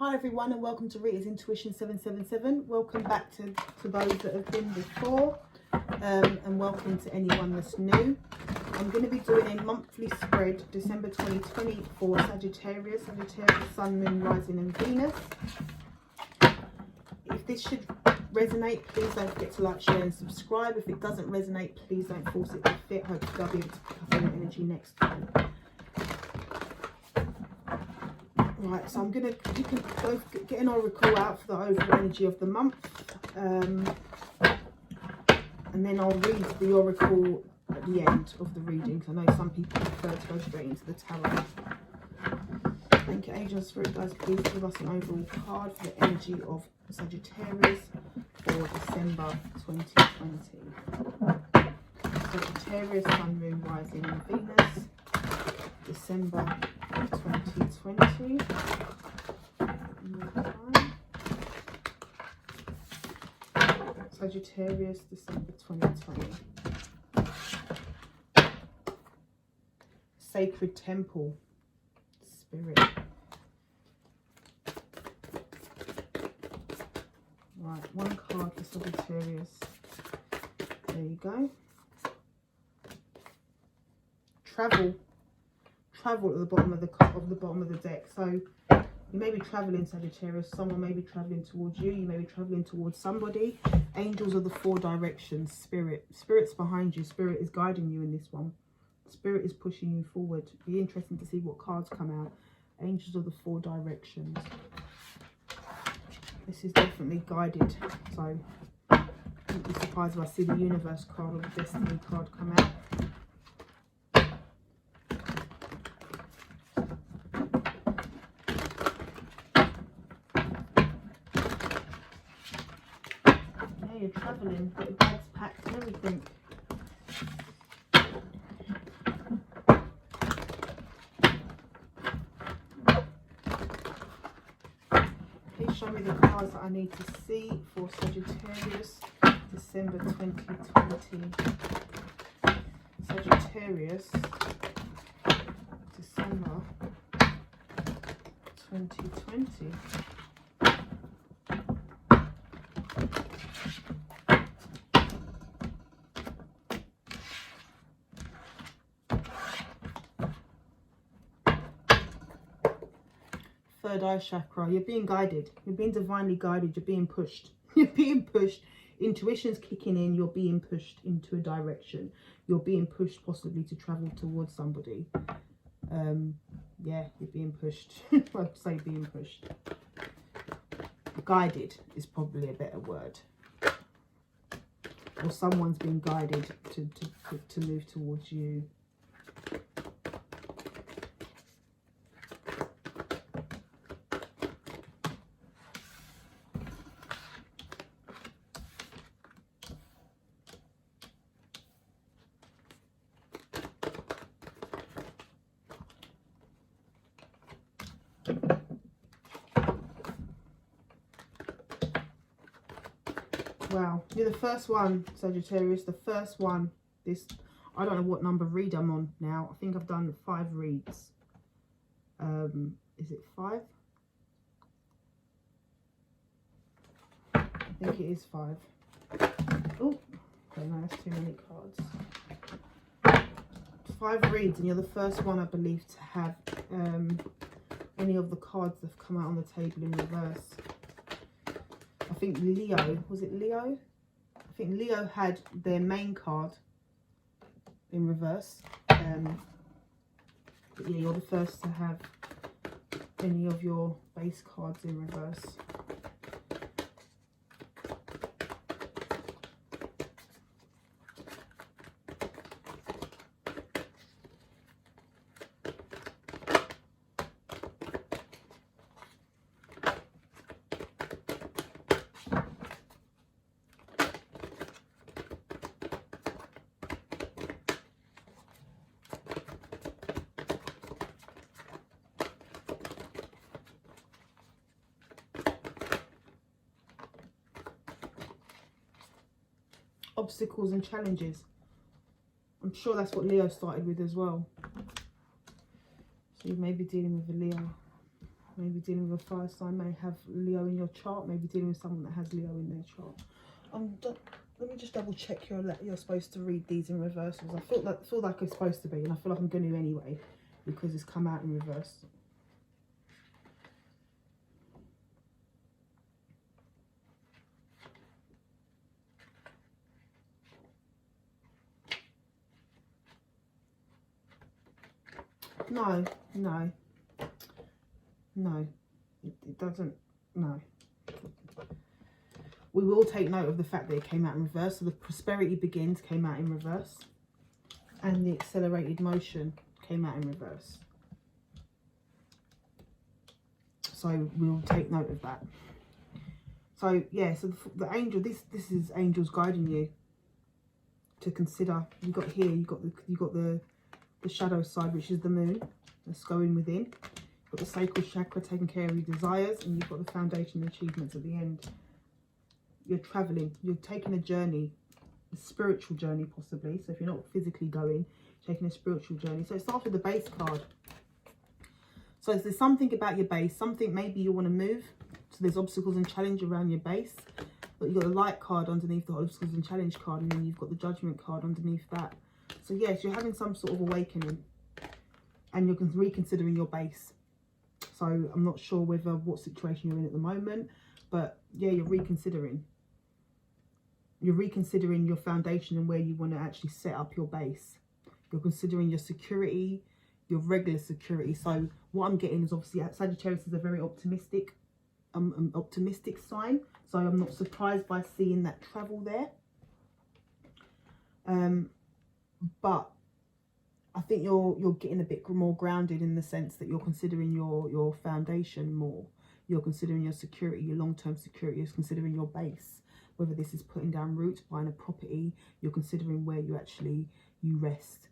Hi everyone, and welcome to Rita's Intuition 777. Welcome back to those that have been before, and welcome to anyone that's new. I'm going to be doing a monthly spread, December 2020 for Sagittarius, Sun, Moon, Rising and Venus. If this should resonate, please don't forget to like, share and subscribe. If it doesn't resonate, please don't force it to fit. Hopefully I'll be able to pick up any energy next time. Right, so you can both get an oracle out for the overall energy of the month, and then I'll read the oracle at the end of the reading, because I know some people prefer to go straight into the tarot. Thank you, Angel Spirit guys. Please give us an overall card for the energy of Sagittarius for December 2020. Sagittarius, Sun, Moon, Rising and Venus, December 2020. Sagittarius, December 2020. Sacred Temple, Spirit. Right, one card for Sagittarius. There you go. Travel at the bottom of the deck. So you may be traveling, Sagittarius. Someone may be traveling towards you. You may be traveling towards somebody. Angels of the four directions. Spirit's behind you. Spirit is guiding you in this one. Spirit is pushing you forward. Be interesting to see what cards come out. Angels of the four directions. This is definitely guided. So don't be surprised if I see the universe card or the destiny card come out. You're travelling, got your bags packed and everything. Please show me the cards that I need to see for Sagittarius, December 2020. Sagittarius, December 2020. Third eye chakra. You're being guided. You're being divinely guided. You're being pushed. You're being pushed. Intuition's kicking in. You're being pushed into a direction. You're being pushed possibly to travel towards somebody. Yeah, you're being pushed. I'd say being pushed. Guided is probably a better word. Or someone's being guided to move towards you. Wow, you're the first one, Sagittarius, the first one. I don't know what number read I'm on now. I think I've done 5 reads. Is it 5? I think it is 5. Oh, okay, no, that's too many cards. 5 reads, and you're the first one, I believe, to have any of the cards that have come out on the table in reverse. I think Leo, was it Leo? I think Leo had their main card in reverse. But yeah, you're the first to have any of your base cards in reverse. Obstacles and challenges. I'm sure that's what Leo started with as well. So you may be dealing with a Leo. Maybe dealing with a fire sign, may have Leo in your chart. Maybe dealing with someone that has Leo in their chart. Let me just double check you're supposed to read these in reversals. I feel like I'm supposed to be, and I feel like I'm going to anyway, because it's come out in reverse. No, no, no, it doesn't, no. We will take note of the fact that it came out in reverse. So the prosperity begins came out in reverse, and the accelerated motion came out in reverse. So we'll take note of that. So yeah, so the angel, this is angels guiding you to consider. You got here, you got the shadow side, which is the moon, that's going within. You've got the sacral chakra taking care of your desires, and you've got the foundation achievements at the end. You're traveling, you're taking a journey, a spiritual journey possibly. So if you're not physically going, taking a spiritual journey. So it starts with the base card. So there's something about your base, something maybe you want to move. So there's obstacles and challenge around your base. But you've got the light card underneath the obstacles and challenge card, and then you've got the judgment card underneath that. So yes, you're having some sort of awakening, and you're reconsidering your base. So I'm not sure what situation you're in at the moment, but yeah, you're reconsidering. You're reconsidering your foundation and where you want to actually set up your base. You're considering your security, your regular security. So what I'm getting is, obviously Sagittarius is a very optimistic sign. So I'm not surprised by seeing that travel there. But I think you're getting a bit more grounded, in the sense that you're considering your foundation more. You're considering your security, your long-term security. You're considering your base. Whether this is putting down roots, buying a property, you're considering where you rest.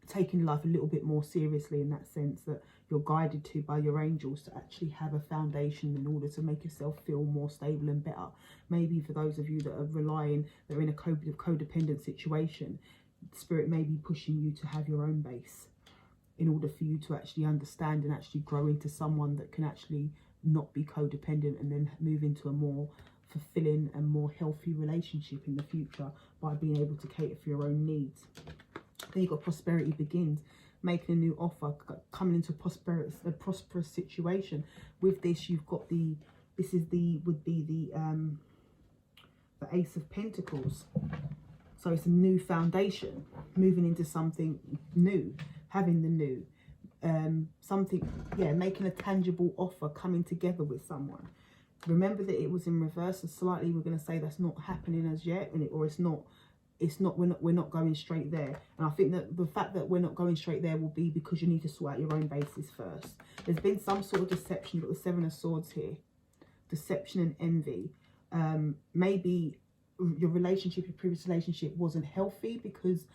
Taking life a little bit more seriously, in that sense that you're guided to by your angels to actually have a foundation in order to make yourself feel more stable and better. Maybe for those of you that are they're in a codependent situation, Spirit may be pushing you to have your own base in order for you to actually understand and actually grow into someone that can actually not be codependent, and then move into a more fulfilling and more healthy relationship in the future by being able to cater for your own needs. Then you've got prosperity begins, making a new offer, coming into a prosperous situation. With this, you've got the Ace of Pentacles. So it's a new foundation, moving into something new, having the new, making a tangible offer, coming together with someone. Remember that it was in reverse, so slightly we're going to say that's not happening as yet, we're not going straight there. And I think that the fact that we're not going straight there will be because you need to sort out your own basis first. There's been some sort of deception. You've got the Seven of Swords here, deception and envy. Maybe your previous relationship wasn't healthy because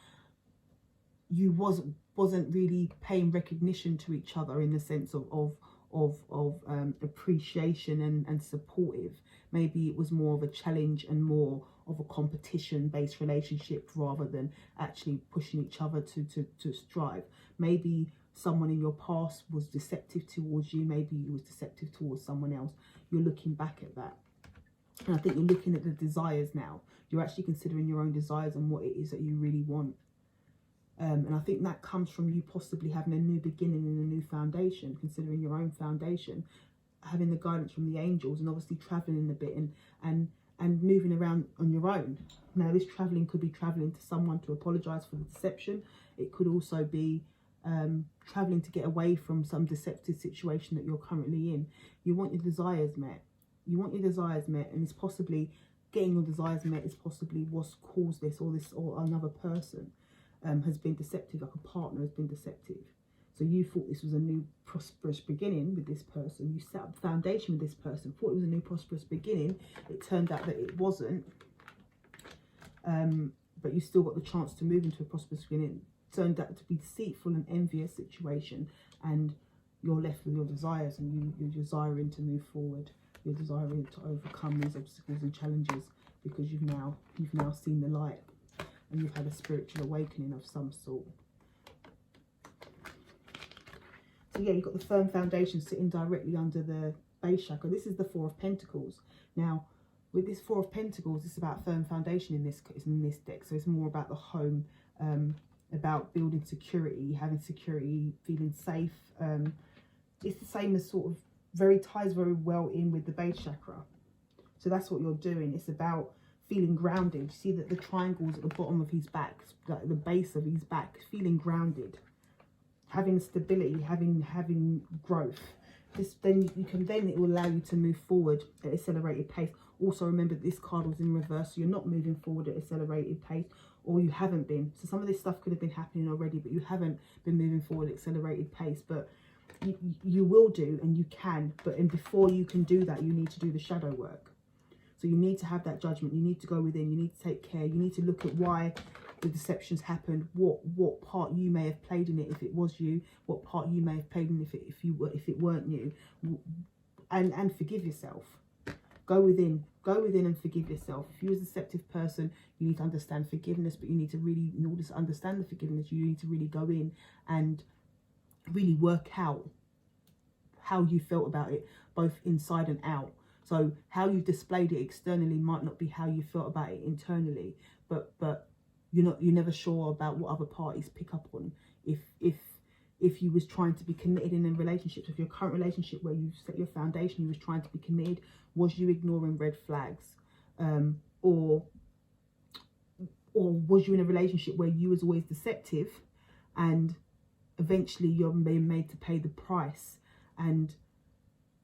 you wasn't really paying recognition to each other in the sense of appreciation and supportive. Maybe it was more of a challenge and more of a competition based relationship rather than actually pushing each other to strive. Maybe someone in your past was deceptive towards you. Maybe you was deceptive towards someone else. You're looking back at that, and I think you're looking at the desires now. You're actually considering your own desires and what it is that you really want. And I think that comes from you possibly having a new beginning and a new foundation, considering your own foundation, having the guidance from the angels, and obviously traveling a bit and moving around on your own. Now, this traveling could be traveling to someone to apologize for the deception. It could also be traveling to get away from some deceptive situation that you're currently in. You want your desires met. You want your desires met, and it's possibly getting your desires met is possibly what's caused this, or another person has been deceptive, like a partner has been deceptive. So you thought this was a new prosperous beginning with this person. You set up the foundation with this person, thought it was a new prosperous beginning. It turned out that it wasn't. But you still got the chance to move into a prosperous beginning. It turned out to be deceitful and envious situation, and you're left with your desires, and you're desiring to move forward. You're desiring to overcome these obstacles and challenges because you've now seen the light, and you've had a spiritual awakening of some sort. So yeah, you've got the firm foundation sitting directly under the base chakra. This is the Four of Pentacles. Now, with this Four of Pentacles, it's about firm foundation in this deck. So it's more about the home, about building security, having security, feeling safe. It's the same as sort of ties very well in with the base chakra. So that's what you're doing. It's about feeling grounded. You see that the triangles at the bottom of his back, like the base of his back, feeling grounded, having stability, having growth. Then it will allow you to move forward at accelerated pace. Also remember that this card was in reverse, so you're not moving forward at accelerated pace, or you haven't been. So some of this stuff could have been happening already, but you haven't been moving forward at accelerated pace. But you will do, and you can. And before you can do that, you need to do the shadow work. So you need to have that judgment. You need to go within. You need to take care. You need to look at why the deceptions happened. What part you may have played in it if it was you. What part you may have played in if it weren't you. And forgive yourself. Go within and forgive yourself. If you're a deceptive person, you need to understand forgiveness, but you need to really, in order to understand the forgiveness, you need to really go in and really work out how you felt about it, both inside and out. So how you displayed it externally might not be how you felt about it internally, but you're never sure about what other parties pick up on. If you was trying to be committed in a relationship, so if your current relationship where you set your foundation, you was trying to be committed, was you ignoring red flags? Or was you in a relationship where you was always deceptive and eventually you're being made to pay the price and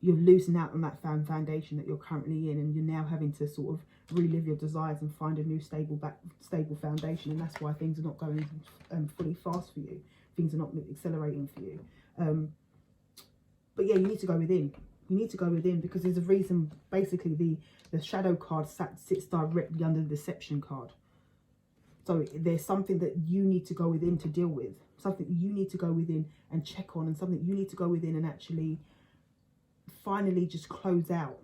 you're losing out on that foundation that you're currently in, and you're now having to sort of relive your desires and find a new stable foundation, and that's why things are not going fully fast for you. Things are not accelerating for you. But yeah, you need to go within. You need to go within, because there's a reason. Basically, the shadow card sits directly under the deception card. So there's something that you need to go within to deal with. Something you need to go within and check on, and something you need to go within and actually finally just close out.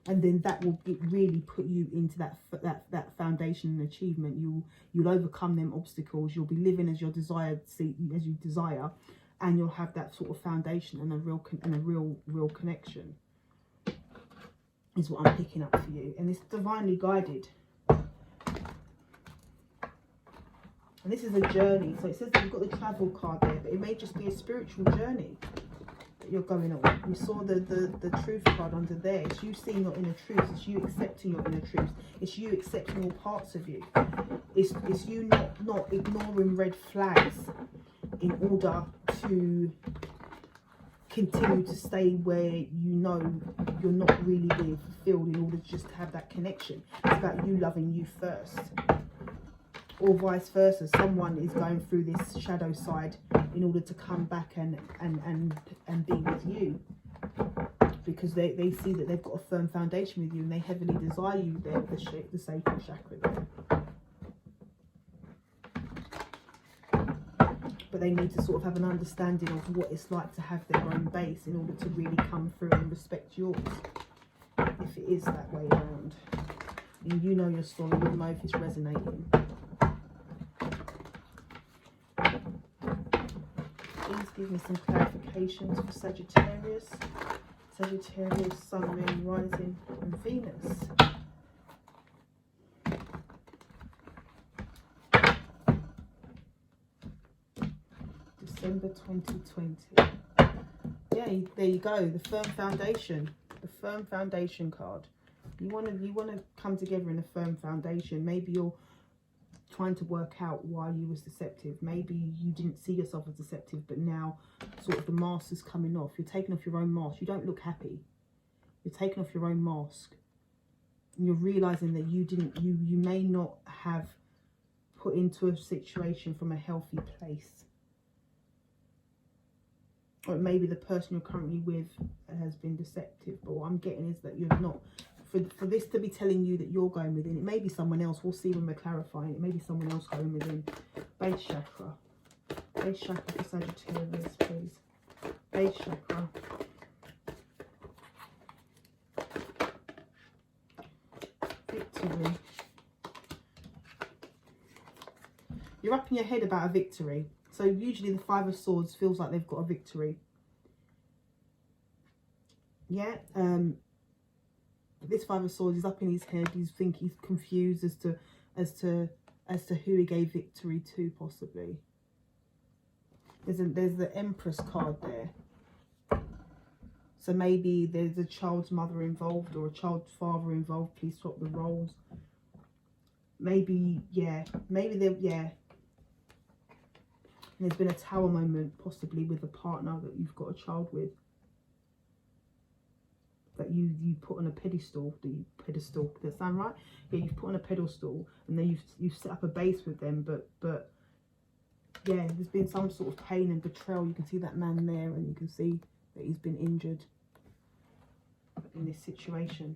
And then that will really put you into that foundation and achievement. You'll overcome them obstacles. You'll be living as you desire, and you'll have that sort of foundation and a real connection. Is what I'm picking up for you, and it's divinely guided. And this is a journey. So it says that you've got the travel card there, but it may just be a spiritual journey that you're going on. We saw the truth card under there. It's you seeing your inner truth. It's you accepting your inner truth. It's you accepting all parts of you. It's you not ignoring red flags in order to continue to stay where you know you're not really being fulfilled, in order to just have that connection. It's about you loving you first. Or vice versa, someone is going through this shadow side in order to come back and be with you, because they see that they've got a firm foundation with you and they heavily desire you there, the sacral chakra there. But they need to sort of have an understanding of what it's like to have their own base in order to really come through and respect yours, if it is that way around. And you know your story, you'll know if it's resonating. Please give me some clarifications for Sagittarius. Sagittarius, Sun, Moon, Rising and Venus. December 2020. Yeah, there you go. The firm foundation. The firm foundation card. You want to come together in a firm foundation. Maybe you're trying to work out why you was deceptive. Maybe you didn't see yourself as deceptive, but now sort of the mask is coming off. You're taking off your own mask. You don't look happy. You're taking off your own mask. And you're realizing that you may not have put into a situation from a healthy place. Or maybe the person you're currently with has been deceptive. But what I'm getting is that you're not. For this to be telling you that you're going within, it may be someone else. We'll see when we're clarifying. It may be someone else going within. Base chakra. Base chakra for Sagittarius, please. Base chakra. Victory. You're up in your head about a victory. So usually the Five of Swords feels like they've got a victory. Yeah. This Five of Swords is up in his head. He's confused as to who he gave victory to, possibly. There's the Empress card there. So maybe there's a child's mother involved or a child's father involved. Please swap the roles. Maybe, yeah. Maybe yeah. And there's been a Tower moment, possibly with a partner that you've got a child with. That you put on a pedestal. Does that sound right? Yeah, you've put on a pedestal, and then you've set up a base with them. But yeah, there's been some sort of pain and betrayal. You can see that man there, and you can see that he's been injured in this situation.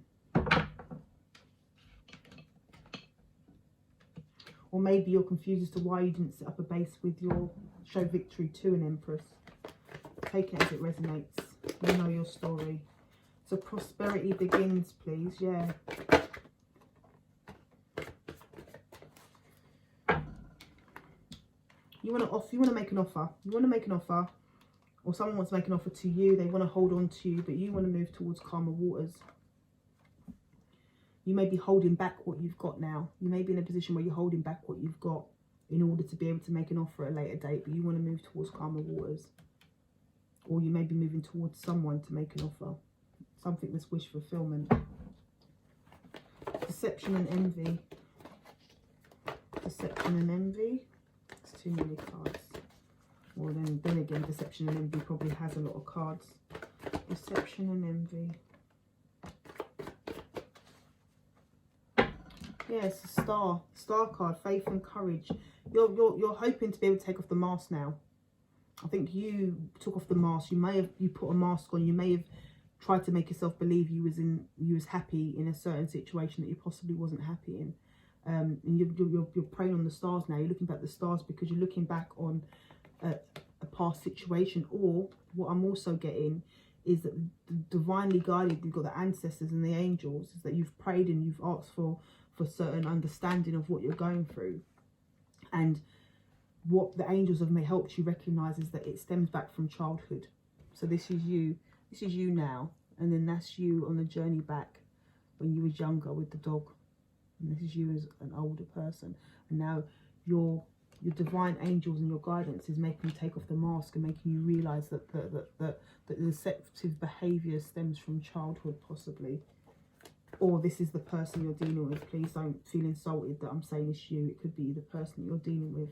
Or maybe you're confused as to why you didn't set up a base with your show victory to an Empress. Take it as it resonates. You know your story. So prosperity begins, please. Yeah. You want to make an offer. You want to make an offer. Or someone wants to make an offer to you. They want to hold on to you, but you want to move towards calmer waters. You may be holding back what you've got now. You may be in a position where you're holding back what you've got in order to be able to make an offer at a later date, but you want to move towards calmer waters. Or you may be moving towards someone to make an offer. Something that's wish fulfillment. Deception and envy. Deception and envy. It's too many cards. Well, then again, deception and envy probably has a lot of cards. Deception and envy. Yeah, it's a star. Star card, faith and courage. You're hoping to be able to take off the mask now. I think you took off the mask. You put a mask on. You may have tried to make yourself believe you was happy in a certain situation that you possibly wasn't happy in. And you're praying on the stars now. You're looking back at the stars because you're looking back on a past situation. Or what I'm also getting is that divinely guided, you've got the ancestors and the angels, is that you've prayed and you've asked for certain understanding of what you're going through. And what the angels have helped you recognize is that it stems back from childhood. So this is you now, and then that's you on the journey back when you was younger with the dog, and this is you as an older person, and now your divine angels and your guidance is making you take off the mask and making you realize that the deceptive behavior stems from childhood, possibly. Or this is the person you're dealing with. Please don't feel insulted that I'm saying it's you. It could be the person you're dealing with.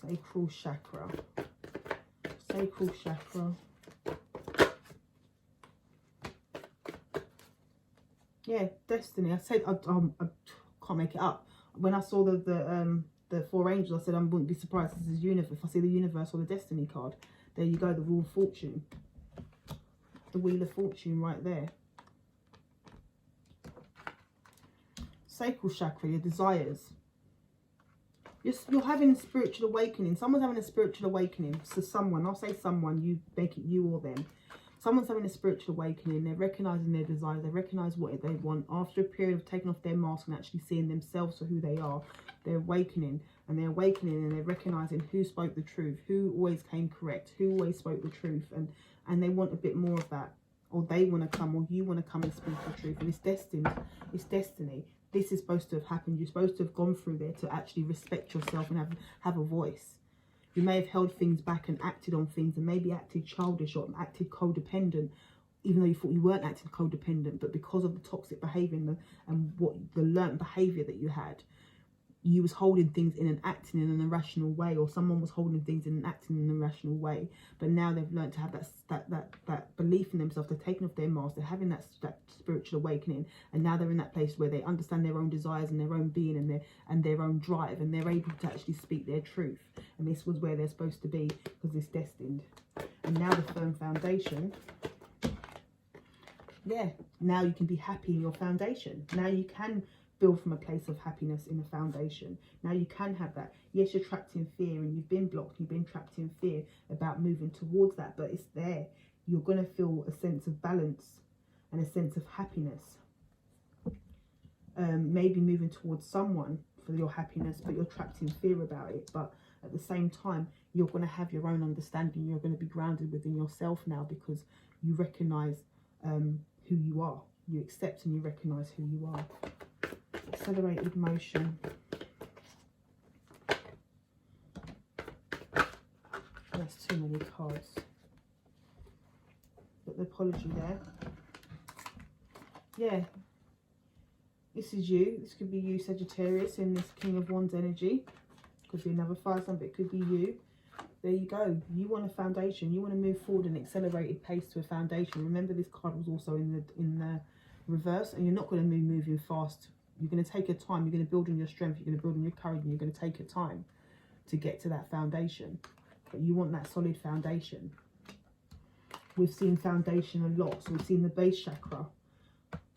Sacral chakra. Sacral chakra. Yeah, destiny. I said I can't make it up. When I saw the four angels, I said I wouldn't be surprised this is universe. If I see the universe or the destiny card, there you go. The Wheel of Fortune. The Wheel of Fortune right there. Sacral chakra, your desires. You're having spiritual awakening. Someone's having a spiritual awakening. So someone, I'll say someone, you make it you or them. Someone's having a spiritual awakening. They're recognizing their desires. They recognize what they want. After a period of taking off their mask and actually seeing themselves for who they are, they're awakening. And they're awakening and they're recognizing who spoke the truth, who always came correct, who always spoke the truth. And they want a bit more of that. Or they want to come, or you want to come and speak the truth. And it's destined. It's destiny. This is supposed to have happened. You're supposed to have gone through there to actually respect yourself and have a voice. You may have held things back and acted on things and maybe acted childish or acted codependent, even though you thought you weren't acting codependent. But because of the toxic behaviour and what the learnt behaviour that you had, you was holding things in and acting in an irrational way, or someone was holding things in and acting in an irrational way. But now they've learned to have that belief in themselves. They're taking off their mask. They're having that spiritual awakening, and now they're in that place where they understand their own desires and their own being and their own drive, and they're able to actually speak their truth. And this was where they're supposed to be, because it's destined. And now the firm foundation. Yeah, now you can be happy in your foundation. Now you can build from a place of happiness in a foundation. Now you can have that. Yes, you're trapped in fear and you've been blocked, you've been trapped in fear about moving towards that, but it's there. You're going to feel a sense of balance and a sense of happiness. Maybe moving towards someone for your happiness, but you're trapped in fear about it. But at the same time, you're going to have your own understanding. You're going to be grounded within yourself now, because you recognize who you are. You accept and you recognize who you are. Accelerated motion. That's too many cards. But the apology there. Yeah. This is you. This could be you, Sagittarius, in this King of Wands energy. Could be another fire sign, but it could be you. There you go. You want a foundation. You want to move forward at an accelerated pace to a foundation. Remember, this card was also in the reverse, and you're not going to be moving fast. You're going to take your time. You're going to build on your strength. You're going to build on your courage, and you're going to take your time to get to that foundation. But you want that solid foundation. We've seen foundation a lot. So we've seen the base chakra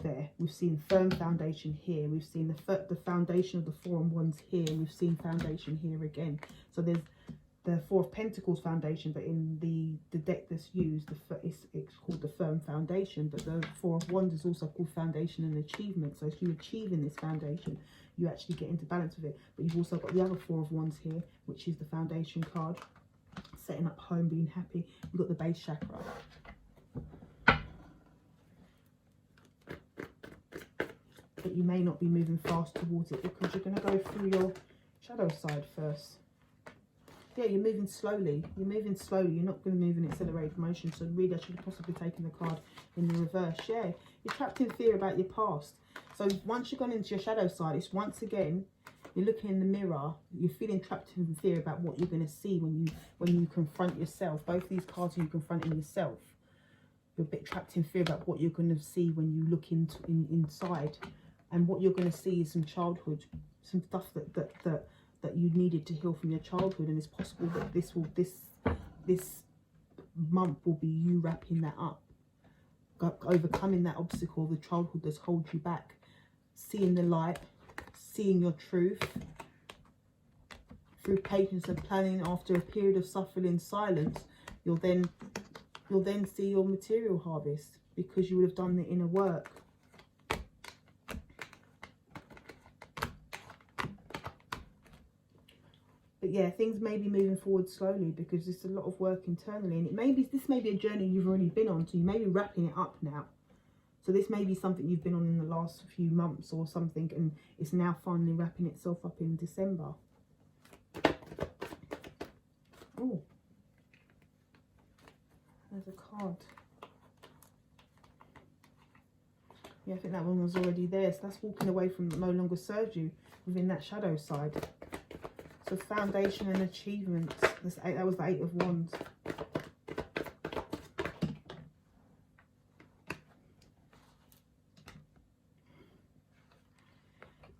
there. We've seen firm foundation here. We've seen the foundation of the Four of Wands here. We've seen foundation here again. So there's the Four of Pentacles foundation, but in the deck that's used, it's called the firm foundation. But the Four of Wands is also called foundation and achievement. So if you achieve in this foundation, you actually get into balance with it. But you've also got the other Four of Wands here, which is the foundation card, setting up home, being happy. You've got the base chakra. But you may not be moving fast towards it, because you're going to go through your shadow side first. Yeah, you're moving slowly. You're moving slowly. You're not going to move in accelerated motion. So really, I should have possibly taken the card in the reverse. Yeah, you're trapped in fear about your past. So once you've gone into your shadow side, it's once again, you're looking in the mirror. You're feeling trapped in fear about what you're going to see when you confront yourself. Both these cards are you confronting yourself. You're a bit trapped in fear about what you're going to see when you look inside. And what you're going to see is some childhood, some stuff that you needed to heal from your childhood. And it's possible that this month will be you wrapping that up, overcoming that obstacle of the childhood that's held you back, seeing the light, seeing your truth through patience and planning. After a period of suffering in silence, you'll then see your material harvest, because you would have done the inner work. But yeah, things may be moving forward slowly, because there's a lot of work internally, and this may be a journey you've already been on, so you may be wrapping it up now. So this may be something you've been on in the last few months or something, and it's now finally wrapping itself up in December. Oh, there's a card. Yeah, I think that one was already there. So that's walking away from what no longer serves you within that shadow side. So foundation and achievements. That was the Eight of Wands.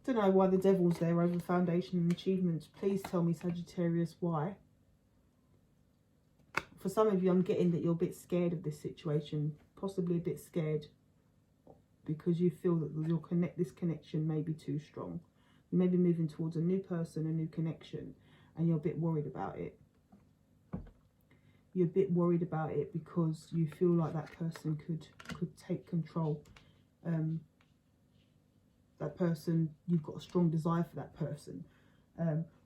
Don't know why the devil's there over foundation and achievements. Please tell me, Sagittarius, why. For some of you, I'm getting that you're a bit scared of this situation. Possibly a bit scared, because you feel that this connection may be too strong. You may be moving towards a new person, a new connection, and you're a bit worried about it. You're a bit worried about it because you feel like that person could take control. That person, you've got a strong desire for that person.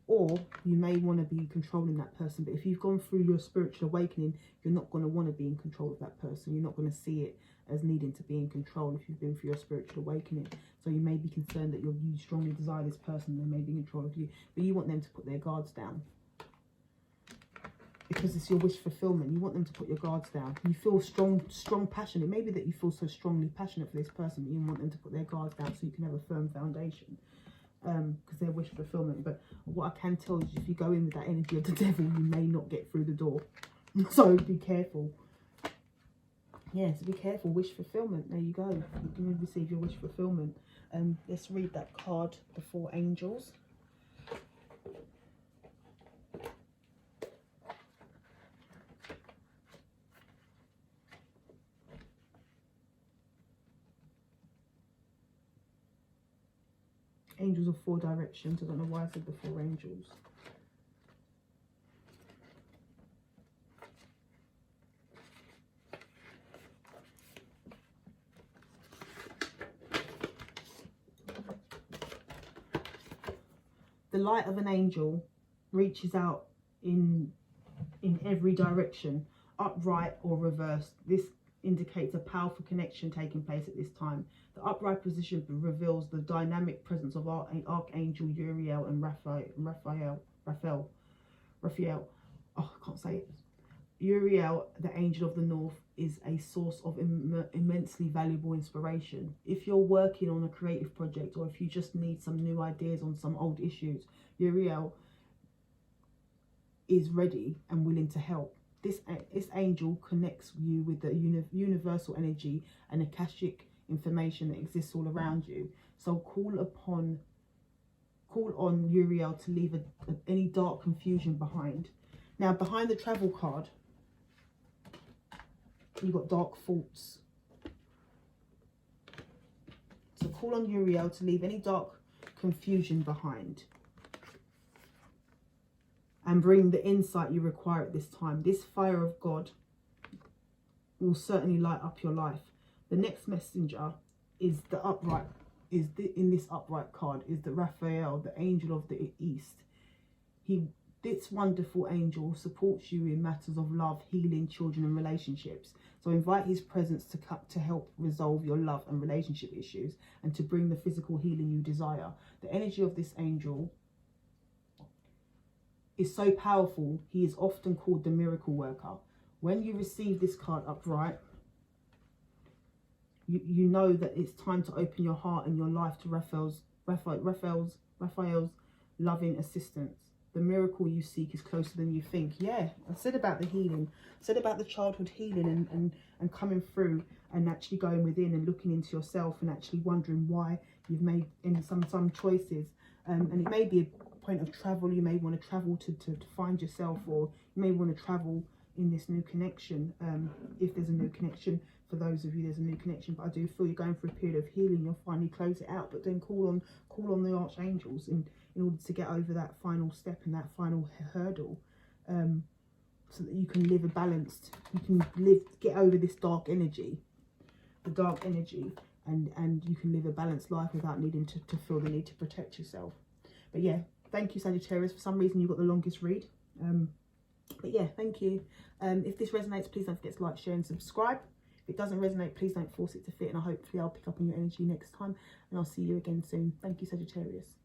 Or you may want to be controlling that person. But if you've gone through your spiritual awakening, you're not going to want to be in control of that person. You're not going to see it as needing to be in control if you've been through your spiritual awakening. So you may be concerned that you strongly desire this person, they may be in control of you, but you want them to put their guards down, because it's your wish fulfillment. You want them to put your guards down. You feel strong passion. It may be that you feel so strongly passionate for this person, but you want them to put their guards down so you can have a firm foundation, because they're wish fulfillment. But what I can tell you is, if you go in with that energy of the devil, you may not get through the door. So be careful. Yeah, so be careful. Wish fulfillment. There you go. You can receive your wish fulfillment. Let's read that card, the Four Angels. Angels of four directions. I don't know why I said the Four Angels. the light of an angel reaches out in every direction, upright or reversed. This indicates a powerful connection taking place at this time. The upright position reveals the dynamic presence of Archangel Uriel and Raphael. Oh, I can't say it. Uriel, the angel of the north, is a source of immensely valuable inspiration. If you're working on a creative project, or if you just need some new ideas on some old issues, Uriel is ready and willing to help. This angel connects you with the universal energy and Akashic information that exists all around you. So call on Uriel to leave any dark confusion behind. Now, behind the travel card, you've got dark thoughts. So call on Uriel to leave any dark confusion behind and bring the insight you require at this time. This fire of God will certainly light up your life. The next messenger is the upright, in this upright card is the Raphael, the angel of the east. This wonderful angel supports you in matters of love, healing, children and relationships. So invite his presence to help resolve your love and relationship issues and to bring the physical healing you desire. The energy of this angel is so powerful, he is often called the miracle worker. When you receive this card upright, you know that it's time to open your heart and your life to Raphael's loving assistance. The miracle you seek is closer than you think. Yeah, I said about the healing. I said about the childhood healing and coming through and actually going within and looking into yourself and actually wondering why you've made some choices. And it may be a point of travel. You may want to travel to find yourself, or you may want to travel in this new connection. If there's a new connection, for those of you, there's a new connection. But I do feel you're going through a period of healing. You'll finally close it out, but then call on the archangels in order to get over that final step and that final hurdle, so that you can live a balanced, get over this dark energy, and you can live a balanced life without needing to feel the need to protect yourself. But yeah, thank you, Sagittarius. For some reason you got the longest read, but yeah, thank you. If this resonates, please don't forget to like, share and subscribe. If it doesn't resonate, please don't force it to fit, and hopefully I'll pick up on your energy next time, and I'll see you again soon. Thank you, Sagittarius.